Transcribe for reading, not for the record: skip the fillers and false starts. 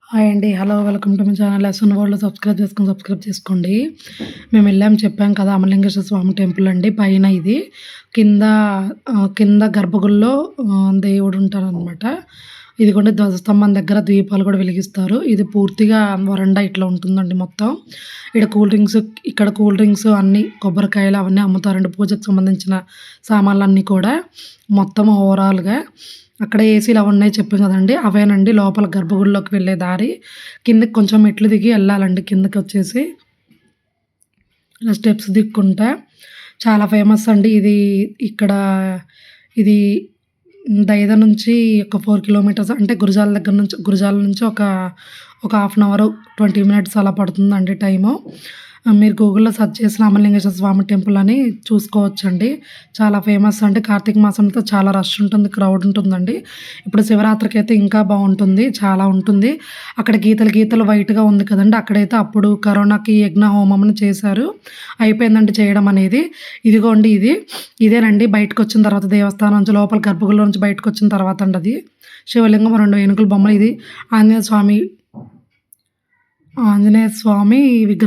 Hi అండి. Hello. Welcome to my channel SN world. Subscribe చేసుకోండి. చెప్పాం కదా! అమలింగేశ్వర స్వామి టెంపుల్ అండి. పైన ఇది. కింద కింద గర్భగుడిలో దేవుడు ఉంటారనమాట. ఇదిగోండి ధ్వజస్తంభం దగ్గర దీపాలు కూడా వెలిగిస్తారు. ఇది పూర్తిగా వరండా ఇట్లా ఉంటుందండి మొత్తం. ఇక్కడ కూల్ డ్రింక్స్ అన్నీ కొబ్బరికాయలు అవన్నీ అమ్ముతారండి. పూజకు సంబంధించిన సామాన్లన్నీ కూడా మొత్తం ఓవరాల్‌గా. అక్కడ ఏసీలు అవున్నాయి చెప్పాం కదండీ! అవేనండి లోపల గర్భగుడిలోకి వెళ్ళే దారి. కిందకి కొంచెం మెట్లు దిగి ఎళ్ళాలండి కిందకొచ్చేసి. ఇలా స్టెప్స్ దిక్కుంటా. చాలా ఫేమస్ అండి ఇది. ఇక్కడ ఇది దైద నుంచి ఒక 4 కిలోమీటర్స్ అంటే గురజాల నుంచి ఒక హాఫ్ అన్ అవర్, 20 మినిట్స్ అలా పడుతుందండి టైము. మీరు గూగుల్‌లో సెర్చ్ చేసిన అమలింగేశ్వర స్వామి టెంపుల్ అని చూసుకోవచ్చండి. చాలా ఫేమస్ అండి. కార్తీక మాసంతో చాలా రష్ ఉంటుంది. క్రౌడ్ ఉంటుందండి. ఇప్పుడు శివరాత్రికైతే ఇంకా బావుంటుంది. చాలా ఉంటుంది. అక్కడ గీతలు వైట్‌గా ఉంది కదండీ! అక్కడైతే అప్పుడు కరోనాకి యజ్ఞ హోమం చేశారు. అయిపోయిందండి చేయడం అనేది. ఇదిగోండి ఇది. ఇదేనండి బయటకొచ్చిన తర్వాత దేవస్థానం నుంచి లోపల గర్భగుడిలో నుంచి బయటకొచ్చిన తర్వాత అండి అది. శివలింగం, 2 ఏనుగుల బొమ్మలు. ఇది ఆంజనేయ స్వామి విగ్రహం.